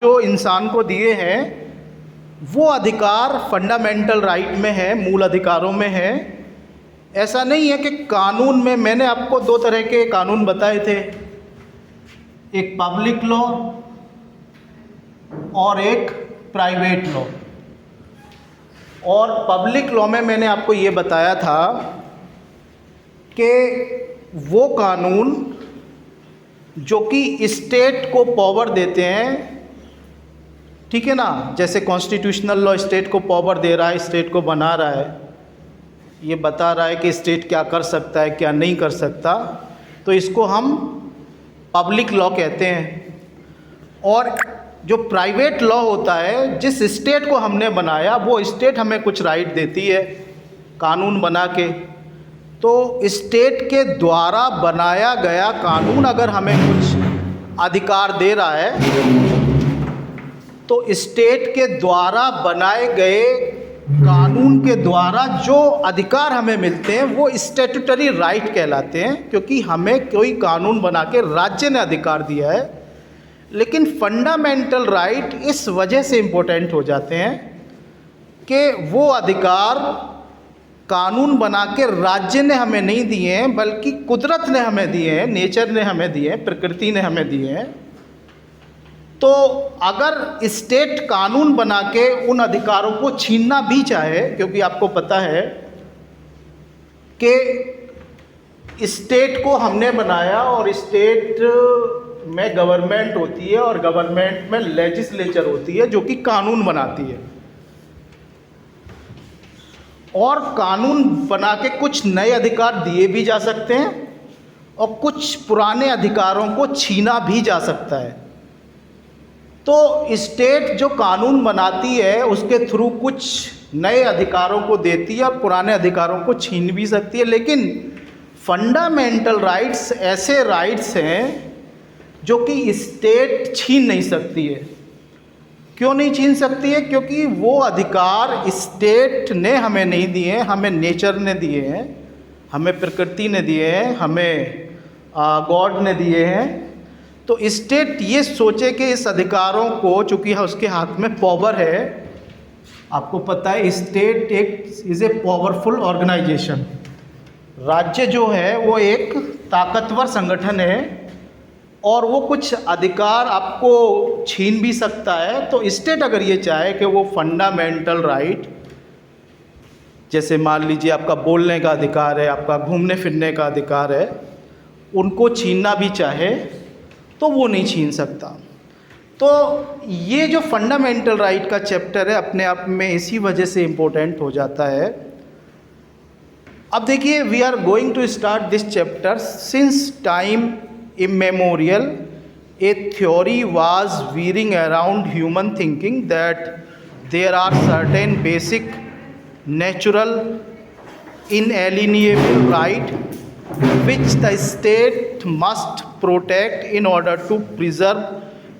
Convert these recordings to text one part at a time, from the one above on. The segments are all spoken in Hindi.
जो इंसान को दिए हैं वो अधिकार फंडामेंटल राइट में है, मूल अधिकारों में है। ऐसा नहीं है कि कानून में, मैंने आपको दो तरह के कानून बताए थे, एक पब्लिक लॉ और एक प्राइवेट लॉ। और पब्लिक लॉ में मैंने आपको ये बताया था कि वो कानून जो कि स्टेट को पावर देते हैं, ठीक है ना, जैसे कॉन्स्टिट्यूशनल लॉ स्टेट को पावर दे रहा है, स्टेट को बना रहा है, ये बता रहा है कि स्टेट क्या कर सकता है क्या नहीं कर सकता, तो इसको हम पब्लिक लॉ कहते हैं। और जो प्राइवेट लॉ होता है, जिस स्टेट को हमने बनाया वो स्टेट हमें कुछ राइट देती है कानून बना के, तो स्टेट के द्वारा बनाया गया कानून अगर हमें कुछ अधिकार दे रहा है तो स्टेट के द्वारा बनाए गए कानून के द्वारा जो अधिकार हमें मिलते हैं वो स्टैट्यूटरी राइट कहलाते हैं, क्योंकि हमें कोई कानून बना के राज्य ने अधिकार दिया है। लेकिन फंडामेंटल राइट इस वजह से इम्पोर्टेंट हो जाते हैं कि वो अधिकार कानून बना के राज्य ने हमें नहीं दिए हैं, बल्कि कुदरत ने हमें दिए हैं, नेचर ने हमें दिए हैं, प्रकृति ने हमें दिए हैं। तो अगर स्टेट कानून बना के उन अधिकारों को छीनना भी चाहे, क्योंकि आपको पता है कि स्टेट को हमने बनाया और स्टेट में गवर्नमेंट होती है और गवर्नमेंट में लेजिस्लेचर होती है जो कि कानून बनाती है, और कानून बना के कुछ नए अधिकार दिए भी जा सकते हैं और कुछ पुराने अधिकारों को छीना भी जा सकता है। तो स्टेट जो कानून बनाती है उसके थ्रू कुछ नए अधिकारों को देती है और पुराने अधिकारों को छीन भी सकती है। लेकिन फंडामेंटल राइट्स ऐसे राइट्स हैं जो कि स्टेट छीन नहीं सकती है। क्यों नहीं छीन सकती है? क्योंकि वो अधिकार स्टेट ने हमें नहीं दिए हैं, हमें नेचर ने दिए हैं, हमें प्रकृति ने दिए हैं, हमें गॉड ने दिए हैं। तो स्टेट ये सोचे कि इस अधिकारों को, चूँकि उसके हाथ में पावर है, आपको पता है स्टेट एक इज़ ए पावरफुल ऑर्गेनाइजेशन। राज्य जो है वो एक ताकतवर संगठन है और वो कुछ अधिकार आपको छीन भी सकता है। तो स्टेट अगर ये चाहे कि वो फंडामेंटल राइट, जैसे मान लीजिए आपका बोलने का अधिकार है, आपका घूमने फिरने का अधिकार है, उनको छीनना भी चाहे तो वो नहीं छीन सकता। तो ये जो फंडामेंटल राइट का चैप्टर है अपने आप में इसी वजह से इम्पोर्टेंट हो जाता है। अब देखिए, we are going to start this chapter. Since time immemorial, a theory was veering around human thinking that there are certain basic, natural, inalienable rights which the state must protect in order to preserve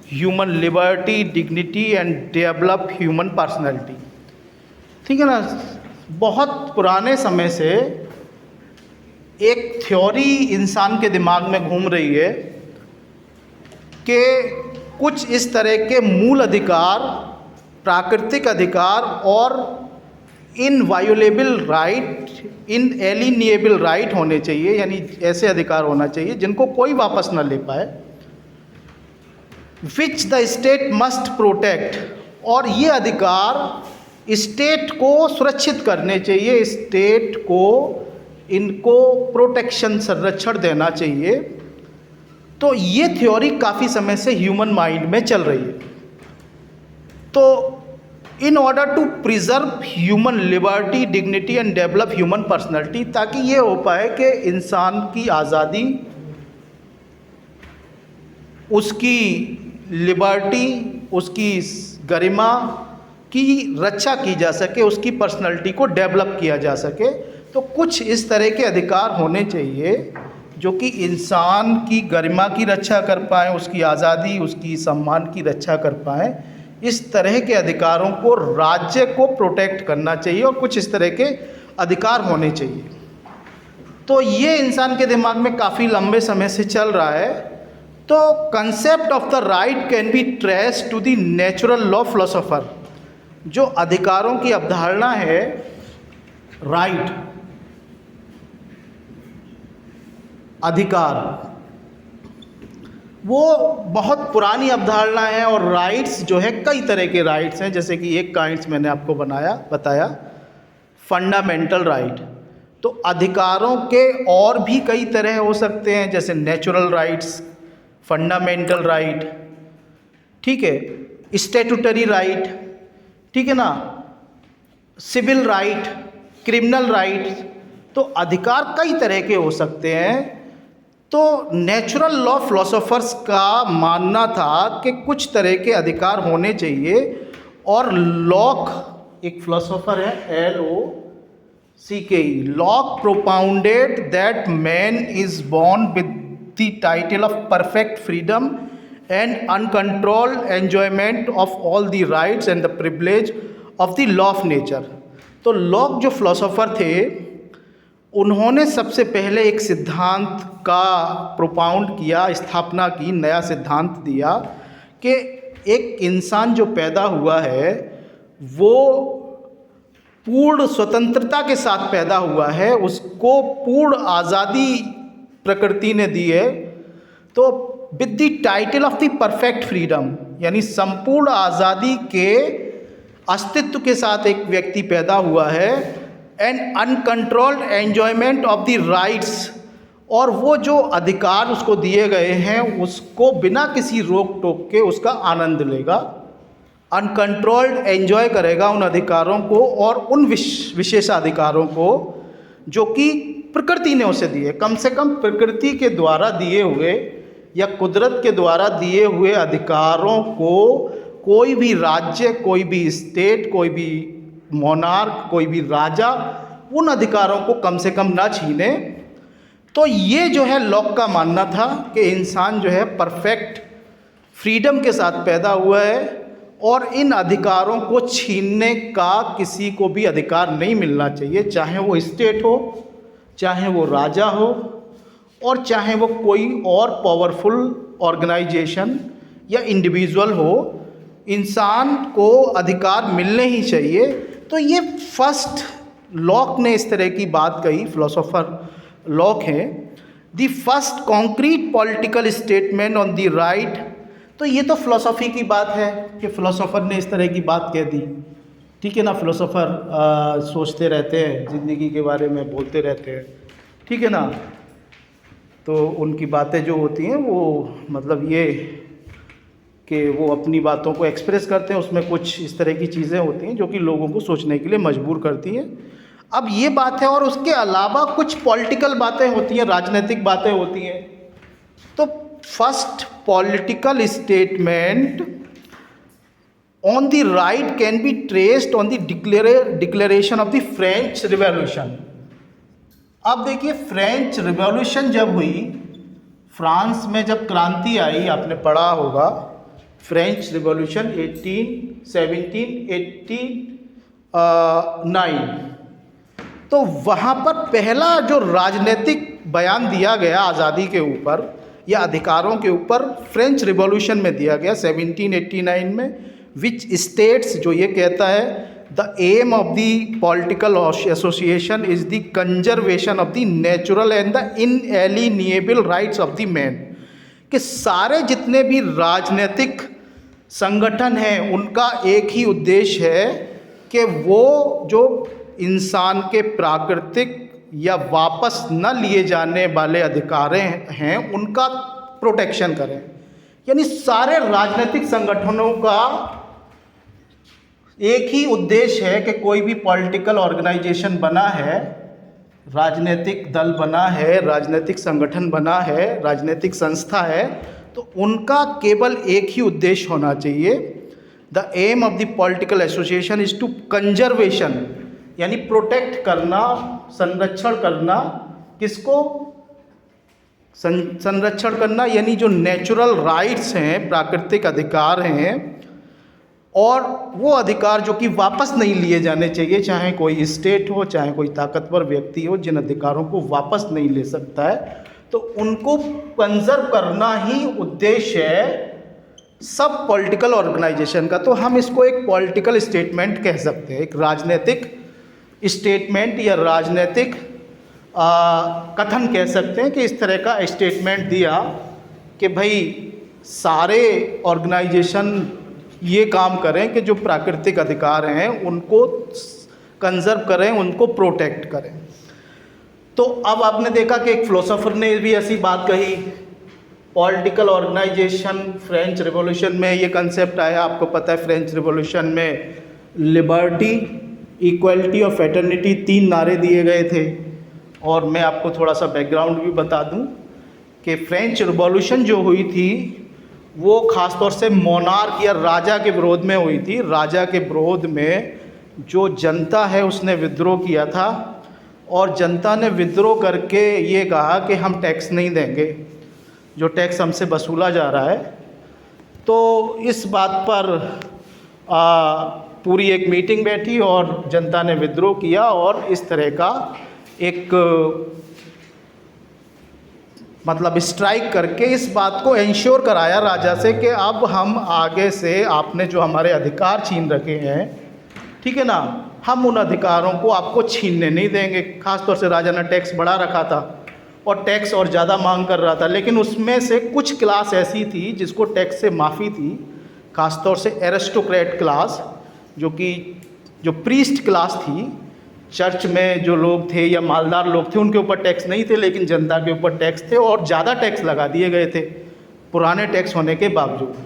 human liberty, dignity and develop human personality। ठीक है ना? बहुत पुराने समय से एक थ्योरी इंसान के दिमाग में घूम रही है कि कुछ इस तरह के मूल अधिकार, प्राकृतिक अधिकार और इनवायोलेबल राइट, इनएलिनिएबल राइट होने चाहिए, यानी ऐसे अधिकार होना चाहिए जिनको कोई वापस न ले पाए, which the state must protect. और ये अधिकार स्टेट को सुरक्षित करने चाहिए, स्टेट को इनको प्रोटेक्शन, संरक्षण देना चाहिए। तो ये थ्योरी काफ़ी समय से ह्यूमन माइंड में चल रही है। तो in order to preserve human liberty, dignity and develop human personality, ताकि ये हो पाए कि इंसान की आज़ादी, उसकी लिबर्टी, उसकी गरिमा की रक्षा की जा सके, उसकी पर्सनैलिटी को डेवलप किया जा सके। तो कुछ इस तरह के अधिकार होने चाहिए जो कि इंसान की गरिमा की रक्षा कर पाएँ, उसकी आज़ादी, उसकी सम्मान की रक्षा कर पाएँ। इस तरह के अधिकारों को राज्य को प्रोटेक्ट करना चाहिए और कुछ इस तरह के अधिकार होने चाहिए। तो ये इंसान के दिमाग में काफ़ी लंबे समय से चल रहा है। तो concept of the right can be trace to the natural law philosopher. जो अधिकारों की अवधारणा है राइट, अधिकार, वो बहुत पुरानी अवधारणा है। और राइट्स जो है कई तरह के राइट्स हैं, जैसे कि एक काइंड्स मैंने आपको बताया फंडामेंटल राइट। तो अधिकारों के और भी कई तरह हो सकते हैं, जैसे नेचुरल राइट्स, फंडामेंटल राइट, ठीक है, स्टैट्यूटरी राइट, ठीक है ना, सिविल राइट, क्रिमिनल राइट। तो अधिकार कई तरह के हो सकते हैं। तो नेचुरल लॉ फिलोसोफर्स का मानना था कि कुछ तरह के अधिकार होने चाहिए। और लॉक एक फिलोसोफर है, LOCKE, lock propounded that man is born with the title of perfect freedom and uncontrolled enjoyment of all the rights and the privilege of the law of nature. तो लॉक जो फिलोसोफर थे, उन्होंने सबसे पहले एक सिद्धांत का प्रोपाउंड किया, स्थापना की, नया सिद्धांत दिया कि एक इंसान जो पैदा हुआ है वो पूर्ण स्वतंत्रता के साथ पैदा हुआ है, उसको पूर्ण आज़ादी प्रकृति ने दी है। तो with the title of the perfect freedom, यानी संपूर्ण आज़ादी के अस्तित्व के साथ एक व्यक्ति पैदा हुआ है। And uncontrolled enjoyment of the rights, और वो जो अधिकार उसको दिए गए हैं उसको बिना किसी रोक टोक के उसका आनंद लेगा, अनकंट्रोल्ड एन्जॉय करेगा उन अधिकारों को और उन विशेषाधिकारों को जो कि प्रकृति ने उसे दिए। कम से कम प्रकृति के द्वारा दिए हुए या कुदरत के द्वारा दिए हुए अधिकारों को कोई भी राज्य, कोई भी स्टेट, कोई भी मोनार्क, कोई भी राजा उन अधिकारों को कम से कम ना छीने। तो ये जो है लॉक का मानना था कि इंसान जो है परफेक्ट फ्रीडम के साथ पैदा हुआ है और इन अधिकारों को छीनने का किसी को भी अधिकार नहीं मिलना चाहिए, चाहे वो स्टेट हो, चाहे वो राजा हो, और चाहे वो कोई और पावरफुल ऑर्गेनाइजेशन या इंडिविजुअल हो। इंसान को अधिकार मिलने ही चाहिए। तो ये फर्स्ट लॉक ने इस तरह की बात कही, फिलोसोफर लॉक है, the first concrete political statement on the right. तो ये तो फिलोसॉफी की बात है कि फिलोसोफर ने इस तरह की बात कह दी, ठीक है ना। फिलोसोफर सोचते रहते हैं, ज़िंदगी के बारे में बोलते रहते हैं, ठीक है ना। तो उनकी बातें जो होती हैं वो मतलब ये कि वो अपनी बातों को एक्सप्रेस करते हैं, उसमें कुछ इस तरह की चीज़ें होती हैं जो कि लोगों को सोचने के लिए मजबूर करती हैं। अब ये बात है, और उसके अलावा कुछ पॉलिटिकल बातें होती हैं, राजनीतिक बातें होती हैं। तो first political statement on the right can be traced on the declaration of the French revolution. अब देखिए, फ्रेंच रिवॉल्यूशन जब हुई, फ्रांस में जब क्रांति आई, आपने पढ़ा होगा फ्रेंच रिवॉल्यूशन 1889। तो वहाँ पर पहला जो राजनीतिक बयान दिया गया आज़ादी के ऊपर या अधिकारों के ऊपर, फ्रेंच रिवॉल्यूशन में दिया गया 1789 में, विच स्टेट्स, जो ये कहता है the aim of the political association is the conservation of the natural and the inalienable rights of the man. कि सारे जितने भी राजनीतिक संगठन हैं उनका एक ही उद्देश्य है कि वो जो इंसान के प्राकृतिक या वापस न लिए जाने वाले अधिकार हैं उनका प्रोटेक्शन करें। यानी सारे राजनीतिक संगठनों का एक ही उद्देश्य है कि कोई भी पॉलिटिकल ऑर्गेनाइजेशन बना है, राजनीतिक दल बना है, राजनीतिक संगठन बना है, राजनीतिक संस्था है, तो उनका केवल एक ही उद्देश्य होना चाहिए। The aim of the political association is to conservation, यानी प्रोटेक्ट करना, संरक्षण करना। किसको संरक्षण करना? यानी जो नेचुरल राइट्स हैं, प्राकृतिक अधिकार हैं, और वो अधिकार जो कि वापस नहीं लिए जाने चाहिए, चाहे कोई स्टेट हो, चाहे कोई ताकतवर व्यक्ति हो, जिन अधिकारों को वापस नहीं ले सकता है, तो उनको कंजर्व करना ही उद्देश्य है सब पॉलिटिकल ऑर्गेनाइजेशन का। तो हम इसको एक पॉलिटिकल स्टेटमेंट कह सकते हैं, एक राजनीतिक स्टेटमेंट या राजनीतिक कथन कह सकते हैं कि इस तरह का स्टेटमेंट दिया कि भाई सारे ऑर्गेनाइजेशन ये काम करें कि जो प्राकृतिक अधिकार हैं उनको कंजर्व करें, उनको प्रोटेक्ट करें। तो अब आपने देखा कि एक फिलोसोफर ने भी ऐसी बात कही, पॉलिटिकल ऑर्गेनाइजेशन, फ्रेंच रिवॉल्यूशन में ये कंसेप्ट आया। आपको पता है फ्रेंच रिवॉल्यूशन में लिबर्टी, इक्वलिटी और फ्रेटर्निटी 3 नारे दिए गए थे। और मैं आपको थोड़ा सा बैकग्राउंड भी बता दूं कि फ्रेंच रिवॉल्यूशन जो हुई थी वो ख़ास तौर से मोनार्क या राजा के विरोध में हुई थी। राजा के विरोध में जो जनता है उसने विद्रोह किया था और जनता ने विद्रोह करके ये कहा कि हम टैक्स नहीं देंगे, जो टैक्स हमसे वसूला जा रहा है। तो इस बात पर पूरी एक मीटिंग बैठी और जनता ने विद्रोह किया और इस तरह का एक मतलब स्ट्राइक करके इस बात को इंश्योर कराया राजा से कि अब हम आगे से आपने जो हमारे अधिकार छीन रखे हैं, ठीक है ना, हम उन अधिकारों को आपको छीनने नहीं देंगे। ख़ास तौर से राजा ने टैक्स बढ़ा रखा था और टैक्स और ज़्यादा मांग कर रहा था, लेकिन उसमें से कुछ क्लास ऐसी थी जिसको टैक्स से माफ़ी थी। ख़ास तौर से एरिस्टोक्रेट क्लास, जो प्रीस्ट क्लास थी, चर्च में जो लोग थे या मालदार लोग थे, उनके ऊपर टैक्स नहीं थे लेकिन जनता के ऊपर टैक्स थे और ज़्यादा टैक्स लगा दिए गए थे पुराने टैक्स होने के बावजूद।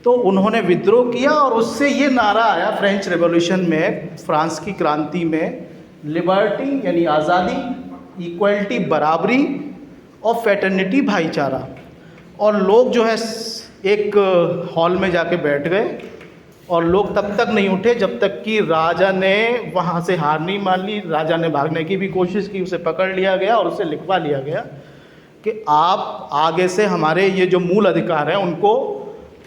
तो उन्होंने विद्रोह किया और उससे ये नारा आया फ्रेंच रिवॉल्यूशन में, फ्रांस की क्रांति में, लिबर्टी यानी आज़ादी, इक्वलिटी बराबरी और फ्रेटर्निटी भाईचारा। और लोग जो है एक हॉल में जाके बैठ गए और लोग तब तक नहीं उठे जब तक कि राजा ने वहाँ से हार नहीं मान ली। राजा ने भागने की भी कोशिश की, उसे पकड़ लिया गया और उसे लिखवा लिया गया कि आप आगे से हमारे ये जो मूल अधिकार हैं उनको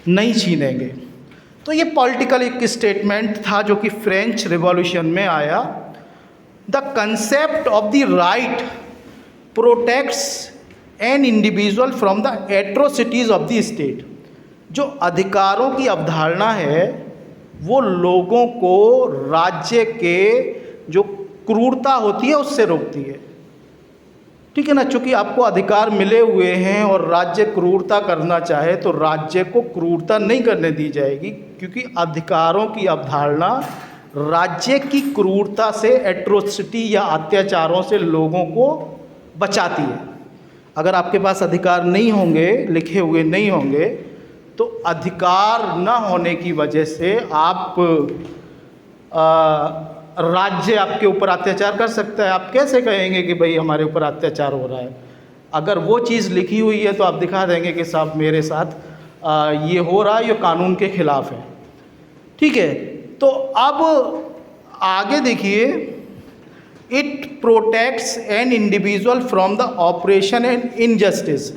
नहीं छीनेंगे। तो ये पॉलिटिकल एक स्टेटमेंट था जो कि फ्रेंच रिवॉल्यूशन में आया। The concept of the right protects an individual from the atrocities of the state. जो अधिकारों की अवधारणा है वो लोगों को राज्य के जो क्रूरता होती है उससे रोकती है, ठीक है ना। चूँकि आपको अधिकार मिले हुए हैं और राज्य क्रूरता करना चाहे तो राज्य को क्रूरता नहीं करने दी जाएगी, क्योंकि अधिकारों की अवधारणा राज्य की क्रूरता से, एट्रोसिटी या अत्याचारों से लोगों को बचाती है। अगर आपके पास अधिकार नहीं होंगे, लिखे हुए नहीं होंगे, तो अधिकार न होने की वजह से आप राज्य आपके ऊपर अत्याचार कर सकता है। आप कैसे कहेंगे कि भाई हमारे ऊपर अत्याचार हो रहा है? अगर वो चीज़ लिखी हुई है तो आप दिखा देंगे कि साहब मेरे साथ ये हो रहा है, ये कानून के ख़िलाफ़ है, ठीक है। तो अब आगे देखिए, it protects an individual from the operation and injustice.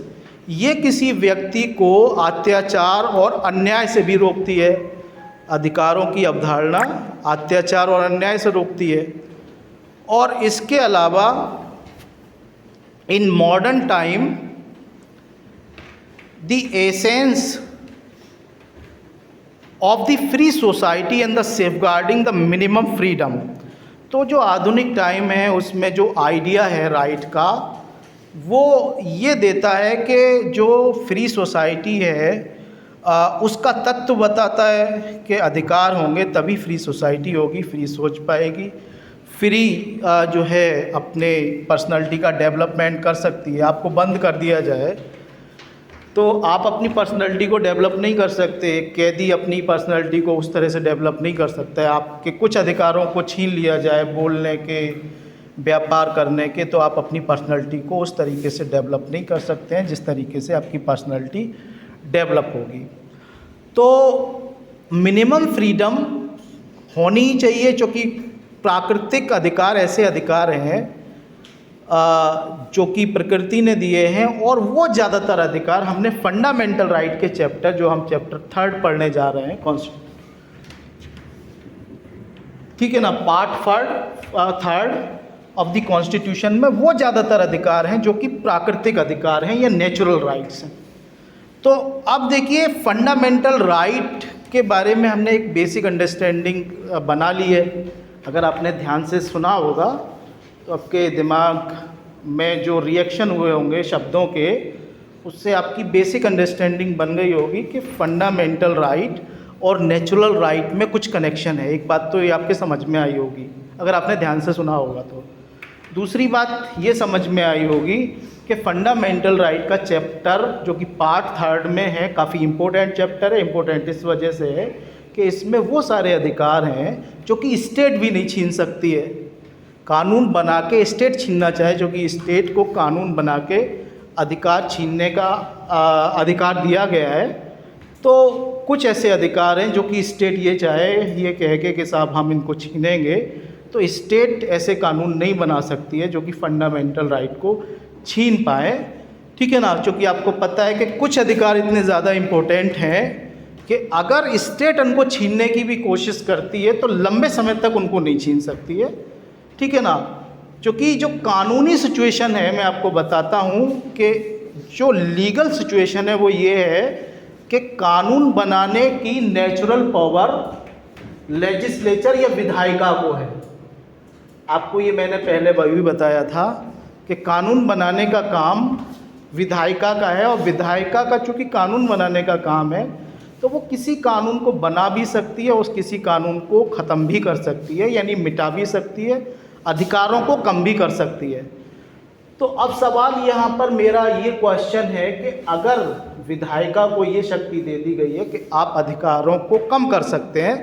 ये किसी व्यक्ति को अत्याचार और अन्याय से भी रोकती है। अधिकारों की अवधारणा अत्याचार और अन्याय से रोकती है। और इसके अलावा in modern time the essence of the free society and the safeguarding the minimum freedom. तो जो आधुनिक टाइम है उसमें जो आइडिया है राइट का, वो ये देता है कि जो फ्री सोसाइटी है उसका तत्व बताता है कि अधिकार होंगे तभी फ्री सोसाइटी होगी, फ्री सोच पाएगी, फ्री जो है अपने पर्सनालिटी का डेवलपमेंट कर सकती है। आपको बंद कर दिया जाए तो आप अपनी पर्सनालिटी को डेवलप नहीं कर सकते। कैदी अपनी पर्सनालिटी को उस तरह से डेवलप नहीं कर सकता है। आपके कुछ अधिकारों को छीन लिया जाए, बोलने के, व्यापार करने के, तो आप अपनी पर्सनालिटी को उस तरीके से डेवलप नहीं कर सकते हैं जिस तरीके से आपकी पर्सनालिटी डेवलप होगी। तो मिनिमम फ्रीडम होनी ही चाहिए, क्योंकि प्राकृतिक अधिकार ऐसे अधिकार हैं जो कि प्रकृति ने दिए हैं, और वो ज़्यादातर अधिकार हमने फंडामेंटल राइट के चैप्टर, जो हम चैप्टर 3 पढ़ने जा रहे हैं, ठीक है ना, पार्ट 3 ऑफ द कॉन्स्टिट्यूशन में वो ज़्यादातर अधिकार हैं जो कि प्राकृतिक अधिकार हैं या नेचुरल राइट्स हैं। तो अब देखिए फंडामेंटल राइट के बारे में हमने एक बेसिक अंडरस्टैंडिंग बना ली है। अगर आपने ध्यान से सुना होगा तो आपके दिमाग में जो रिएक्शन हुए होंगे शब्दों के, उससे आपकी बेसिक अंडरस्टैंडिंग बन गई होगी कि फंडामेंटल राइट और नेचुरल राइट में कुछ कनेक्शन है। एक बात तो ये आपके समझ में आई होगी अगर आपने ध्यान से सुना होगा तो। दूसरी बात ये समझ में आई होगी कि फंडामेंटल राइट का चैप्टर जो कि पार्ट 3 में है, काफ़ी इम्पोर्टेंट चैप्टर है। इम्पोर्टेंट इस वजह से है कि इसमें वो सारे अधिकार हैं जो कि स्टेट भी नहीं छीन सकती है। कानून बना के स्टेट छीनना चाहे, जो कि स्टेट को कानून बना के अधिकार छीनने का अधिकार दिया गया है, तो कुछ ऐसे अधिकार हैं जो कि स्टेट ये चाहे, ये कह के कि साहब हम इनको छीनेंगे, तो स्टेट ऐसे कानून नहीं बना सकती है जो कि फंडामेंटल राइट को छीन पाए। ठीक है ना, क्योंकि आपको पता है कि कुछ अधिकार इतने ज़्यादा इम्पोर्टेंट हैं कि अगर स्टेट उनको छीनने की भी कोशिश करती है तो लंबे समय तक उनको नहीं छीन सकती है। ठीक है ना, क्योंकि जो कानूनी सिचुएशन है, मैं आपको बताता हूँ कि जो लीगल सिचुएशन है वो ये है कि कानून बनाने की नेचुरल पावर लेजिस्लेचर या विधायिका को है। आपको ये मैंने पहले भी बताया था कि कानून बनाने का काम विधायिका का है, और विधायिका का चूँकि कानून बनाने का काम है तो वो किसी कानून को बना भी सकती है, उस किसी कानून को ख़त्म भी कर सकती है, यानी मिटा भी सकती है, अधिकारों को कम भी कर सकती है। तो अब सवाल यहाँ पर मेरा ये क्वेश्चन है कि अगर विधायिका को ये शक्ति दे दी गई है कि आप अधिकारों को कम कर सकते हैं,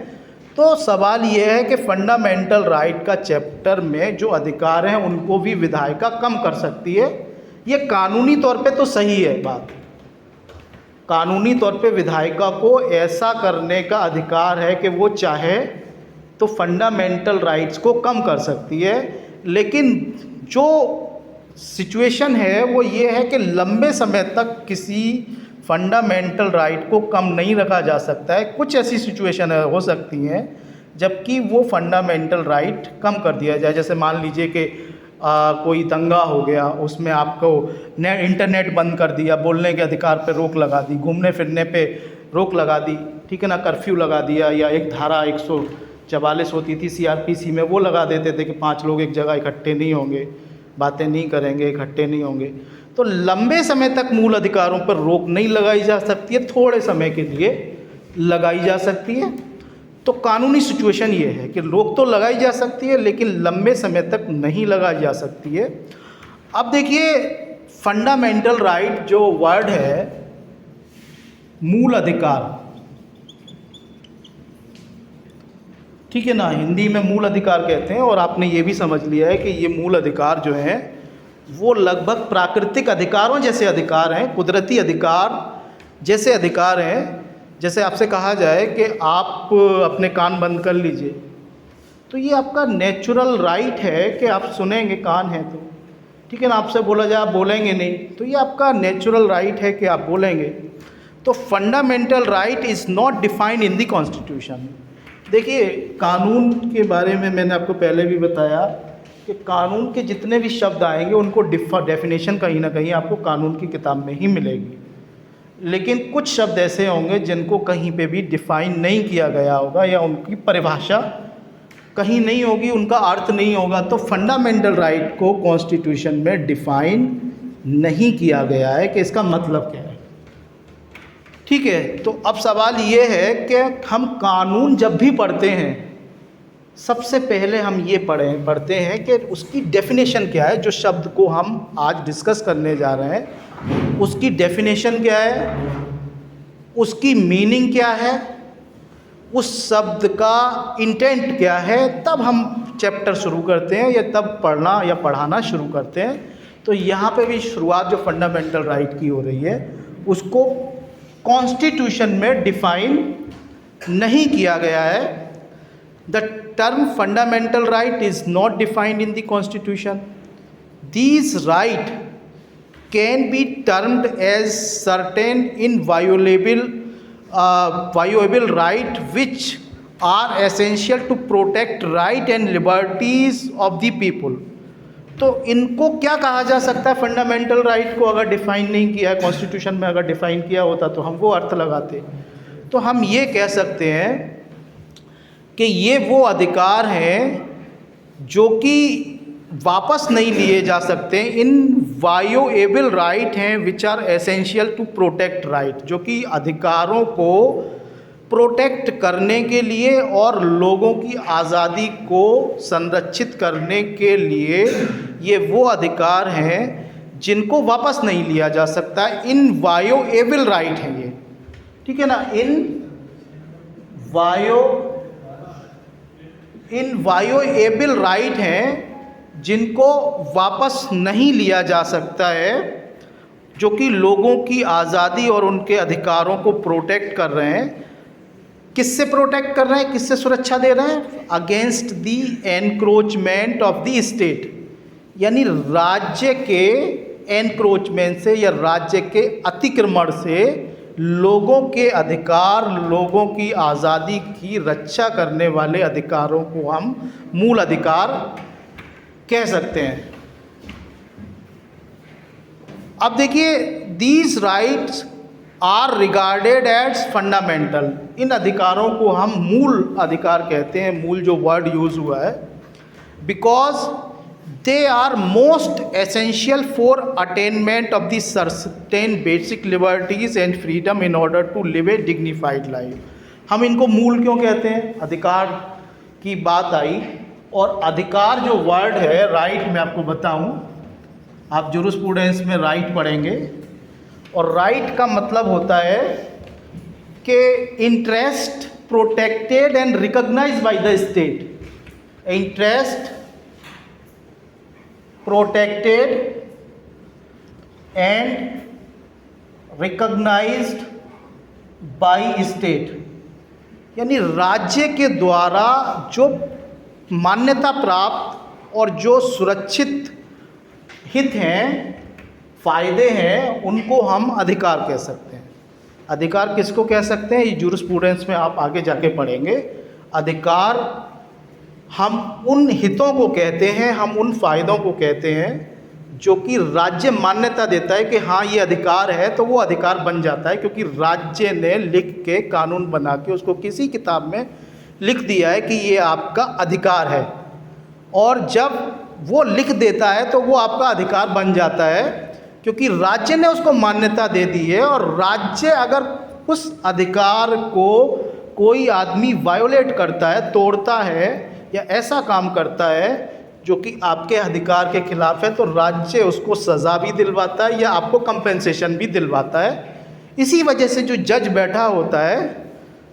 तो सवाल ये है कि फंडामेंटल राइट का चैप्टर में जो अधिकार हैं उनको भी विधायिका कम कर सकती है। ये कानूनी तौर पे तो सही है बात, कानूनी तौर पे विधायिका को ऐसा करने का अधिकार है कि वो चाहे तो फंडामेंटल राइट्स को कम कर सकती है। लेकिन जो सिचुएशन है वो ये है कि लंबे समय तक किसी फंडामेंटल राइट को कम नहीं रखा जा सकता है। कुछ ऐसी सिचुएशन हो सकती हैं जबकि वो फंडामेंटल राइट कम कर दिया जाए। जैसे मान लीजिए कि कोई दंगा हो गया, उसमें आपको इंटरनेट बंद कर दिया, बोलने के अधिकार पे रोक लगा दी, घूमने फिरने पे रोक लगा दी, ठीक है ना, कर्फ्यू लगा दिया, या एक धारा 144 होती थी CRPC में, वो लगा देते थे कि 5 लोग एक जगह इकट्ठे नहीं होंगे, बातें नहीं करेंगे, इकट्ठे नहीं होंगे। तो लंबे समय तक मूल अधिकारों पर रोक नहीं लगाई जा सकती है, थोड़े समय के लिए लगाई जा सकती है। तो कानूनी सिचुएशन ये है कि रोक तो लगाई जा सकती है लेकिन लंबे समय तक नहीं लगाई जा सकती है। अब देखिए फंडामेंटल राइट जो वर्ड है, मूल अधिकार, ठीक है ना, हिंदी में मूल अधिकार कहते हैं, और आपने ये भी समझ लिया है कि ये मूल अधिकार जो हैं वो लगभग प्राकृतिक अधिकारों जैसे अधिकार हैं, कुदरती अधिकार जैसे अधिकार हैं। जैसे आपसे कहा जाए कि आप अपने कान बंद कर लीजिए, तो ये आपका नेचुरल राइट है कि आप सुनेंगे, कान है तो, ठीक है ना। आपसे बोला जाए आप बोलेंगे नहीं, तो ये आपका नेचुरल राइट है कि आप बोलेंगे। तो fundamental right is not defined in the constitution. देखिए कानून के बारे में मैंने आपको पहले भी बताया कि कानून के जितने भी शब्द आएंगे उनको डेफिनेशन कहीं ना कहीं आपको कानून की किताब में ही मिलेगी, लेकिन कुछ शब्द ऐसे होंगे जिनको कहीं पे भी डिफ़ाइन नहीं किया गया होगा या उनकी परिभाषा कहीं नहीं होगी, उनका अर्थ नहीं होगा। तो फंडामेंटल राइट को कॉन्स्टिट्यूशन में डिफ़ाइन नहीं किया गया है कि इसका मतलब क्या है, ठीक है। तो अब सवाल ये है कि हम कानून जब भी पढ़ते हैं सबसे पहले हम ये पढ़ते हैं कि उसकी डेफिनेशन क्या है। जो शब्द को हम आज डिस्कस करने जा रहे हैं उसकी डेफिनेशन क्या है, उसकी मीनिंग क्या है, उस शब्द का इंटेंट क्या है, तब हम चैप्टर शुरू करते हैं या तब पढ़ना या पढ़ाना शुरू करते हैं। तो यहाँ पे भी शुरुआत जो फंडामेंटल राइट की हो रही है उसको कॉन्स्टिट्यूशन में डिफाइन नहीं किया गया है। The term fundamental right is not defined in the constitution. These right can be termed as certain inviolable right which are essential to protect right and liberties of the people. तो इनको क्या कहा जा सकता है? फंडामेंटल राइट को अगर डिफाइन नहीं किया है कॉन्स्टिट्यूशन में, अगर डिफाइन किया होता तो हम वो अर्थ लगाते। तो हम ये कह सकते हैं कि ये वो अधिकार हैं जो कि वापस नहीं लिए जा सकते, इन वायोएबल राइट हैं which are essential to protect right, जो कि अधिकारों को प्रोटेक्ट करने के लिए और लोगों की आज़ादी को संरक्षित करने के लिए ये वो अधिकार हैं जिनको वापस नहीं लिया जा सकता। इन वायोएबल राइट हैं ये, ठीक है ना, इन वायोएबल राइट हैं जिनको वापस नहीं लिया जा सकता है, जो कि लोगों की आज़ादी और उनके अधिकारों को प्रोटेक्ट कर रहे हैं। किससे प्रोटेक्ट कर रहे हैं, किससे सुरक्षा दे रहे हैं? Against the encroachment of the state, यानी राज्य के एनक्रोचमेंट से या राज्य के अतिक्रमण से लोगों के अधिकार, लोगों की आज़ादी की रक्षा करने वाले अधिकारों को हम मूल अधिकार कह सकते हैं। अब देखिए, these rights are regarded as fundamental, इन अधिकारों को हम मूल अधिकार कहते हैं, मूल जो वर्ड यूज हुआ है, because they are most essential for attainment of the certain basic liberties and freedom in order to live a dignified life. हम इनको मूल क्यों कहते हैं? अधिकार की बात आई, और अधिकार जो वर्ड है, राइट मैं आपको बताऊं, आप जूरिस्प्रूडेंस में राइट पढ़ेंगे, और राइट का मतलब होता है कि interest protected and recognised by the state. Interest protected and recognised by state, यानी राज्य के द्वारा जो मान्यता प्राप्त और जो सुरक्षित हित हैं, फ़ायदे हैं, उनको हम अधिकार कह सकते हैं। अधिकार किसको कह सकते हैं? ये जूरिस्प्रूडेंस में आप आगे जाके पढ़ेंगे। अधिकार हम उन हितों को कहते हैं, हम उन फ़ायदों को कहते हैं जो कि राज्य मान्यता देता है कि हाँ ये अधिकार है, तो वो अधिकार बन जाता है, क्योंकि राज्य ने लिख के, कानून बना के उसको किसी किताब में लिख दिया है कि ये आपका अधिकार है, और जब वो लिख देता है तो वो आपका अधिकार बन जाता है, क्योंकि राज्य ने उसको मान्यता दे दी है। और राज्य अगर उस अधिकार को कोई आदमी वायोलेट करता है, तोड़ता है, या ऐसा काम करता है जो कि आपके अधिकार के खिलाफ है, तो राज्य उसको सज़ा भी दिलवाता है या आपको कंपेंसेशन भी दिलवाता है। इसी वजह से जो जज बैठा होता है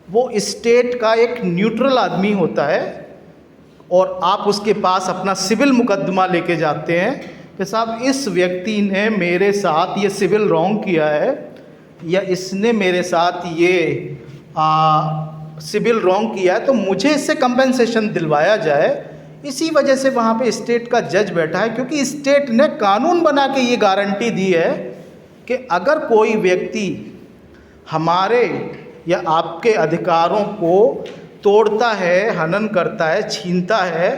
वो स्टेट का एक न्यूट्रल आदमी होता है, और आप उसके पास अपना सिविल मुकदमा लेके जाते हैं कि साहब इस व्यक्ति ने मेरे साथ ये सिविल रॉन्ग किया है, या इसने मेरे साथ ये सिविल रॉन्ग किया है, तो मुझे इससे कंपेंसेशन दिलवाया जाए। इसी वजह से वहाँ पे स्टेट का जज बैठा है, क्योंकि स्टेट ने कानून बना के ये गारंटी दी है कि अगर कोई व्यक्ति हमारे या आपके अधिकारों को तोड़ता है, हनन करता है, छीनता है,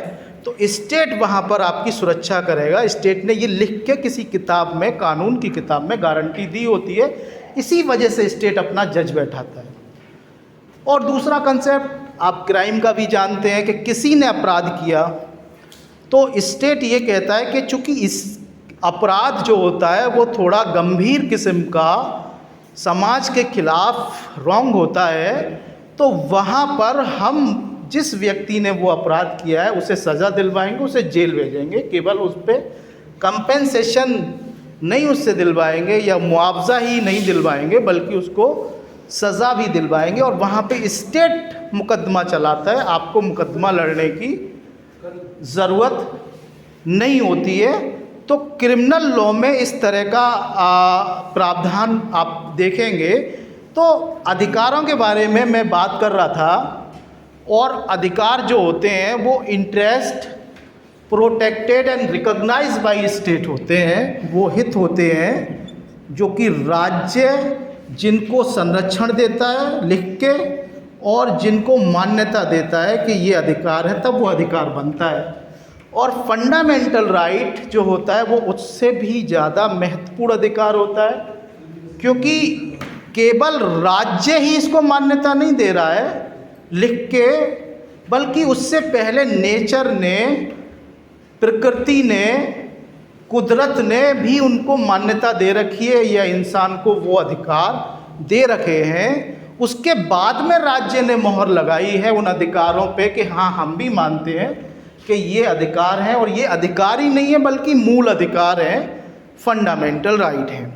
तो स्टेट वहाँ पर आपकी सुरक्षा करेगा। स्टेट ने ये लिख के किसी किताब में, कानून की किताब में गारंटी दी होती है, इसी वजह से स्टेट अपना जज बैठाता है। और दूसरा कंसेप्ट आप क्राइम का भी जानते हैं कि किसी ने अपराध किया तो स्टेट ये कहता है कि चूँकि इस अपराध जो होता है वो थोड़ा गंभीर किस्म का समाज के खिलाफ रॉन्ग होता है, तो वहाँ पर हम जिस व्यक्ति ने वो अपराध किया है उसे सज़ा दिलवाएंगे, उसे जेल भेजेंगे। केवल उस पर कंपेंसेशन नहीं उससे दिलवाएंगे या मुआवजा ही नहीं दिलवाएंगे, बल्कि उसको सज़ा भी दिलवाएंगे। और वहाँ पे स्टेट मुकदमा चलाता है, आपको मुकदमा लड़ने की ज़रूरत नहीं होती है। तो क्रिमिनल लॉ में इस तरह का प्रावधान आप देखेंगे। तो अधिकारों के बारे में मैं बात कर रहा था, और अधिकार जो होते हैं वो interest protected and recognised by state होते हैं, वो हित होते हैं जो कि राज्य जिनको संरक्षण देता है लिख के, और जिनको मान्यता देता है कि ये अधिकार है, तब वो अधिकार बनता है। और फंडामेंटल राइट जो होता है वो उससे भी ज़्यादा महत्वपूर्ण अधिकार होता है, क्योंकि केवल राज्य ही इसको मान्यता नहीं दे रहा है लिख के, बल्कि उससे पहले नेचर ने, प्रकृति ने, कुदरत ने भी उनको मान्यता दे रखी है या इंसान को वो अधिकार दे रखे हैं। उसके बाद में राज्य ने मोहर लगाई है उन अधिकारों पे कि हाँ हम भी मानते हैं कि ये अधिकार हैं, और ये अधिकार ही नहीं है बल्कि मूल अधिकार हैं, फंडामेंटल राइट हैं।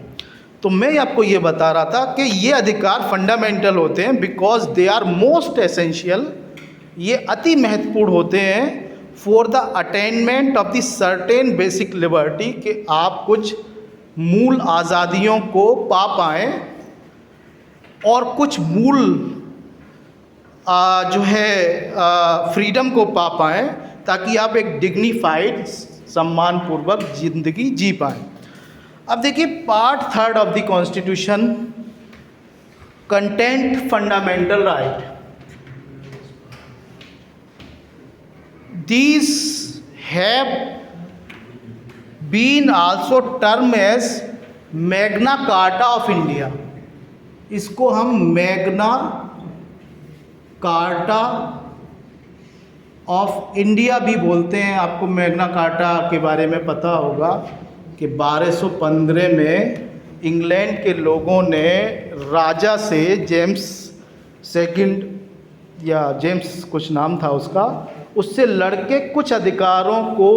तो मैं आपको ये बता रहा था कि ये अधिकार फंडामेंटल होते हैं because they are most essential, ये अति महत्वपूर्ण होते हैं for the attainment of the certain basic liberty, कि आप कुछ मूल आज़ादियों को पा पाएँ और कुछ मूल जो है फ्रीडम को पा पाएँ, ताकि आप एक डिग्निफाइड, सम्मानपूर्वक जिंदगी जी पाएँ। अब देखिए part 3 of the constitution, content fundamental right. These have been also termed as Magna Carta of India. इसको हम मैग्ना कार्टा ऑफ इंडिया भी बोलते हैं। आपको मैग्ना कार्टा के बारे में पता होगा कि 1215 में इंग्लैंड के लोगों ने राजा से, जेम्स सेकंड या जेम्स कुछ नाम था उसका, उससे लड़के कुछ अधिकारों को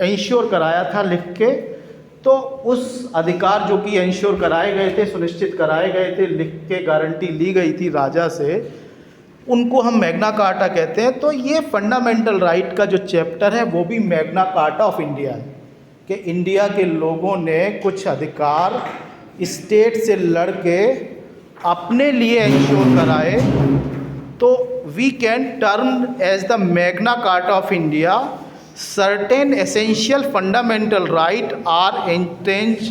इंश्योर कराया था लिख के। तो उस अधिकार जो कि इंश्योर कराए गए थे, सुनिश्चित कराए गए थे, लिख के गारंटी ली गई थी राजा से, उनको हम मैग्ना कार्टा कहते हैं। तो ये फंडामेंटल राइट का जो चैप्टर है वो भी मैग्ना कार्टा ऑफ इंडिया है, कि इंडिया के लोगों ने कुछ अधिकार स्टेट से लड़के अपने लिए इंश्योर कराए। तो we can term as the Magna Carta of India certain essential fundamental right are entrenched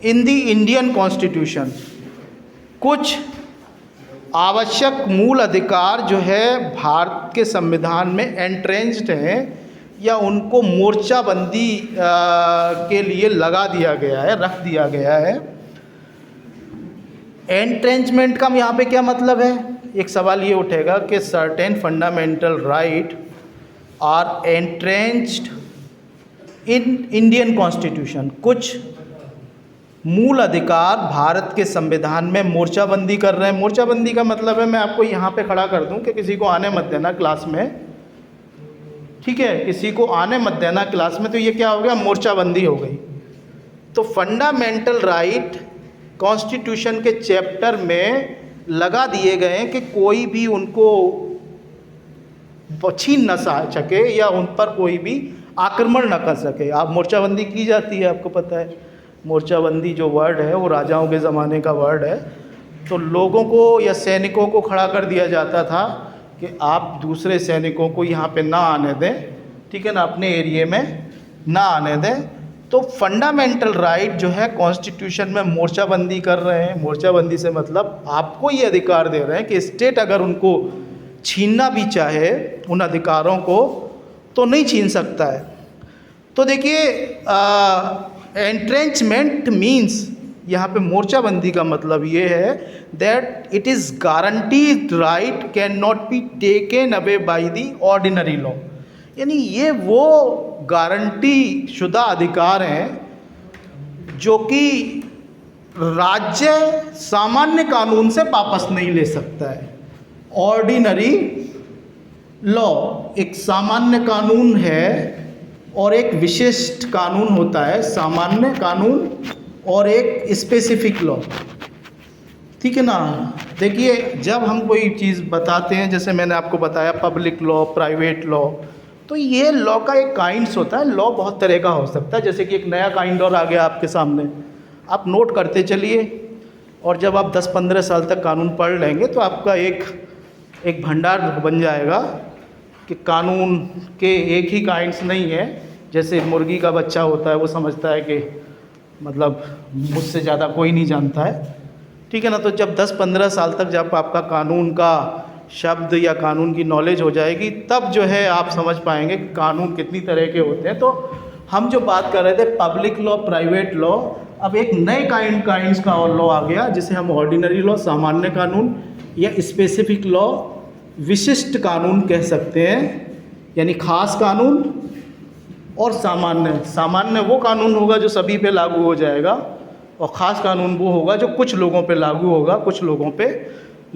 in the Indian constitution. कुछ आवश्यक मूल अधिकार जो है भारत के संविधान में एंट्रेंच्ड हैं, या उनको मोर्चाबंदी के लिए लगा दिया गया है, रख दिया गया है। एंट्रेंचमेंट का यहाँ पे क्या मतलब है? एक सवाल ये उठेगा कि certain fundamental right are entrenched in Indian constitution. कुछ मूल अधिकार भारत के संविधान में मोर्चाबंदी कर रहे हैं। मोर्चाबंदी का मतलब है, मैं आपको यहाँ पे खड़ा कर दूँ कि किसी को आने मत देना क्लास में, ठीक है, किसी को आने मत देना क्लास में, तो ये क्या हो गया? मोर्चाबंदी हो गई। तो फंडामेंटल राइट कॉन्स्टिट्यूशन के चैप्टर में लगा दिए गए हैं कि कोई भी उनको छीन न सके या उन पर कोई भी आक्रमण न कर सके। आप मोर्चाबंदी की जाती है, आपको पता है मोर्चाबंदी जो वर्ड है वो राजाओं के ज़माने का वर्ड है। तो लोगों को या सैनिकों को खड़ा कर दिया जाता था कि आप दूसरे सैनिकों को यहाँ पे ना आने दें, ठीक है ना, अपने एरिए में ना आने दें। तो फंडामेंटल राइट जो है कॉन्स्टिट्यूशन में मोर्चाबंदी कर रहे हैं। मोर्चाबंदी से मतलब आपको ये अधिकार दे रहे हैं कि स्टेट अगर उनको छीनना भी चाहे उन अधिकारों को तो नहीं छीन सकता है। तो देखिए एंट्रेंचमेंट मीन्स यहाँ पे मोर्चाबंदी का मतलब ये है that it is guaranteed right can not be taken away by the ordinary law. यानी ये वो गारंटी शुदा अधिकार हैं जो कि राज्य सामान्य कानून से वापस नहीं ले सकता है। ऑर्डिनरी लॉ एक सामान्य कानून है और एक विशिष्ट कानून होता है, सामान्य कानून और एक स्पेसिफिक लॉ, ठीक है ना। देखिए जब हम कोई चीज़ बताते हैं, जैसे मैंने आपको बताया पब्लिक लॉ, प्राइवेट लॉ, तो ये लॉ का एक काइंड्स होता है। लॉ बहुत तरह का हो सकता है, जैसे कि एक नया काइंड और आ गया आपके सामने, आप नोट करते चलिए, और जब आप 10-15 साल तक कानून पढ़ लेंगे तो आपका एक भंडार बन जाएगा कि कानून के एक ही काइंड्स नहीं है। जैसे मुर्गी का बच्चा होता है, वो समझता है कि मतलब मुझसे ज़्यादा कोई नहीं जानता है, ठीक है ना। तो जब 10-15 साल तक जब आपका कानून का शब्द या कानून की नॉलेज हो जाएगी, तब जो है आप समझ पाएंगे कि कानून कितनी तरह के होते हैं। तो हम जो बात कर रहे थे पब्लिक लॉ, प्राइवेट लॉ, अब एक नए काइंड्स का और लॉ आ गया जिसे हम ऑर्डिनरी लॉ, सामान्य कानून, या स्पेसिफिक लॉ, विशिष्ट कानून कह सकते हैं। यानी खास कानून और सामान्य वो कानून होगा जो सभी पे लागू हो जाएगा, और ख़ास कानून वो होगा जो कुछ लोगों पे लागू होगा, कुछ लोगों पे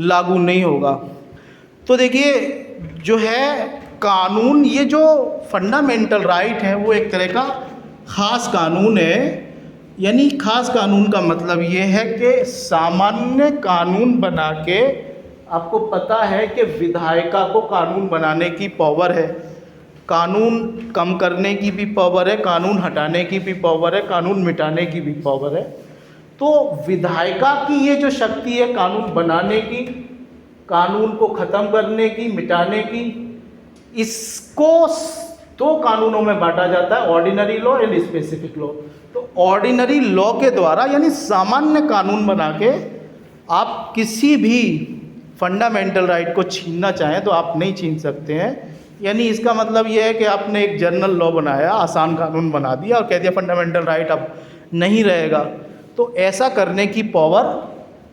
लागू नहीं होगा। तो देखिए जो है कानून, ये जो फंडामेंटल राइट है वो एक तरह का ख़ास कानून है। यानी ख़ास कानून का मतलब ये है कि सामान्य कानून बना के, आपको पता है कि विधायिका को कानून बनाने की पावर है, कानून कम करने की भी पावर है, कानून हटाने की भी पावर है, कानून मिटाने की भी पावर है। तो विधायिका की ये जो शक्ति है कानून बनाने की, कानून को ख़त्म करने की, मिटाने की, इसको दो कानूनों में बांटा जाता है, ordinary law and specific law. तो ऑर्डिनरी लॉ के द्वारा यानी सामान्य कानून बना के आप किसी भी फंडामेंटल राइट को छीनना चाहें तो आप नहीं छीन सकते हैं। यानी इसका मतलब यह है कि आपने एक जनरल लॉ बनाया, आसान कानून बना दिया और कह दिया फंडामेंटल राइट अब नहीं रहेगा। तो ऐसा करने की पावर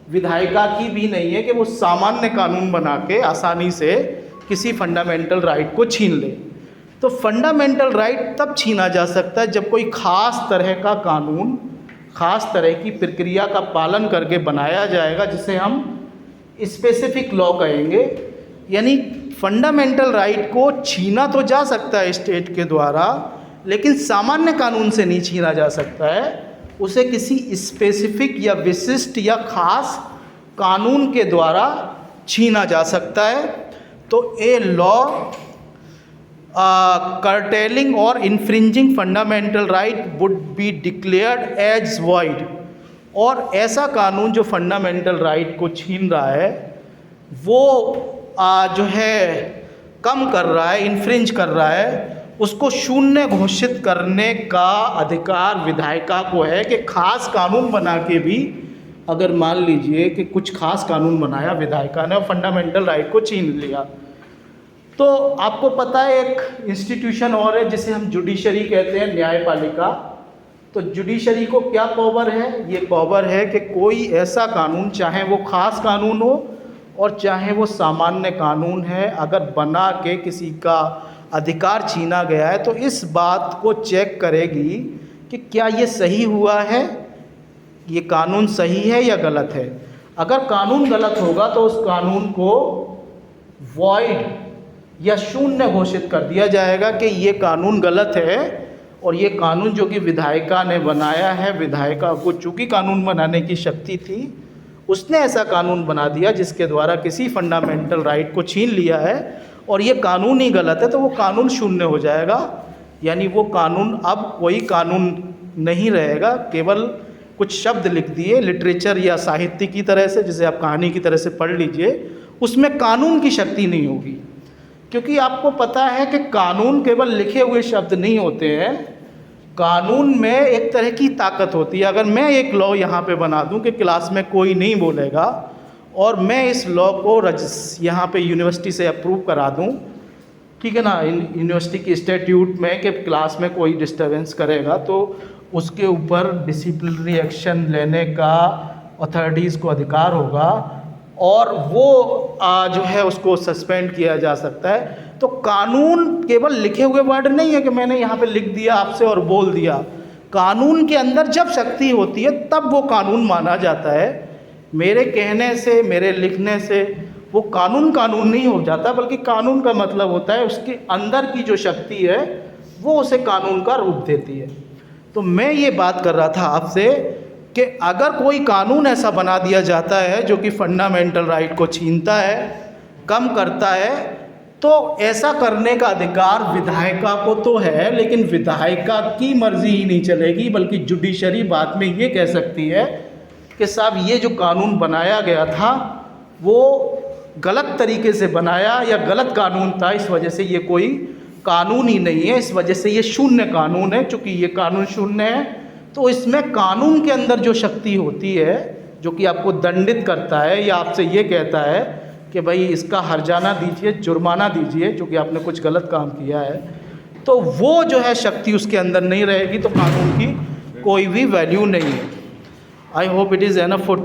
विधायिका की भी नहीं है कि वो सामान्य कानून बना के आसानी से किसी फंडामेंटल राइट को छीन ले। तो फंडामेंटल राइट तब छीना जा सकता है जब कोई ख़ास तरह का कानून, ख़ास तरह की प्रक्रिया का पालन करके बनाया जाएगा, जिसे हम स्पेसिफिक लॉ कहेंगे। यानी फंडामेंटल राइट को छीना तो जा सकता है स्टेट के द्वारा, लेकिन सामान्य कानून से नहीं छीना जा सकता है, उसे किसी स्पेसिफिक या विशिष्ट या ख़ास कानून के द्वारा छीना जा सकता है। तो a law curtailing or infringing fundamental right would be declared as void। और ऐसा कानून जो फंडामेंटल राइट को छीन रहा है वो जो है कम कर रहा है, इन्फ्रिंज कर रहा है, उसको शून्य घोषित करने का अधिकार विधायिका को है कि खास कानून बना के भी, अगर मान लीजिए कि कुछ खास कानून बनाया विधायिका ने और फंडामेंटल राइट को छीन लिया, तो आपको पता है एक इंस्टीट्यूशन और है जिसे हम जुडिशरी कहते हैं, न्यायपालिका। तो जुडिशरी को क्या पावर है? ये पावर है कि कोई ऐसा कानून, चाहे वो खास कानून हो और चाहे वो सामान्य कानून है, अगर बना के किसी का अधिकार छीना गया है तो इस बात को चेक करेगी कि क्या ये सही हुआ है, ये कानून सही है या गलत है। अगर कानून गलत होगा तो उस कानून को वॉइड या शून्य घोषित कर दिया जाएगा कि ये कानून गलत है, और ये कानून जो कि विधायिका ने बनाया है, विधायिका को चूँकि कानून बनाने की शक्ति थी, उसने ऐसा कानून बना दिया जिसके द्वारा किसी फंडामेंटल राइट को छीन लिया है और ये कानून ही गलत है, तो वो कानून शून्य हो जाएगा। यानी वो कानून अब कोई कानून नहीं रहेगा, केवल कुछ शब्द लिख दिए लिटरेचर या साहित्य की तरह से, जिसे आप कहानी की तरह से पढ़ लीजिए, उसमें कानून की शक्ति नहीं होगी। क्योंकि आपको पता है कि कानून केवल लिखे हुए शब्द नहीं होते हैं, कानून में एक तरह की ताकत होती है। अगर मैं एक लॉ यहाँ पे बना दूँ कि क्लास में कोई नहीं बोलेगा और मैं इस लॉ को यहाँ पे यूनिवर्सिटी से अप्रूव करा दूँ, ठीक है ना, यूनिवर्सिटी की स्टैट्यूट में कि क्लास में कोई डिस्टर्बेंस करेगा तो उसके ऊपर डिसिप्लिनरी एक्शन लेने का अथॉरिटीज़ को अधिकार होगा और वो जो है उसको सस्पेंड किया जा सकता है। तो कानून केवल लिखे हुए वर्ड नहीं है कि मैंने यहाँ पे लिख दिया आपसे और बोल दिया। कानून के अंदर जब शक्ति होती है तब वो कानून माना जाता है। मेरे कहने से, मेरे लिखने से वो कानून नहीं हो जाता, बल्कि कानून का मतलब होता है उसके अंदर की जो शक्ति है वो उसे कानून का रूप देती है। तो मैं ये बात कर रहा था आपसे कि अगर कोई कानून ऐसा बना दिया जाता है जो कि फंडामेंटल राइट को छीनता है, कम करता है, तो ऐसा करने का अधिकार विधायिका को तो है, लेकिन विधायिका की मर्जी ही नहीं चलेगी, बल्कि जुडिशरी बाद में ये कह सकती है कि साहब ये जो कानून बनाया गया था वो गलत तरीके से बनाया या गलत कानून था, इस वजह से ये कोई कानून ही नहीं है, इस वजह से ये शून्य कानून है। चूँकि ये कानून शून्य है तो इसमें कानून के अंदर जो शक्ति होती है जो कि आपको दंडित करता है या आपसे ये कहता है कि भाई इसका हर्जाना दीजिए, जुर्माना दीजिए क्योंकि आपने कुछ गलत काम किया है, तो वो जो है शक्ति उसके अंदर नहीं रहेगी, तो कानून की कोई भी वैल्यू नहीं है। I hope it is enough for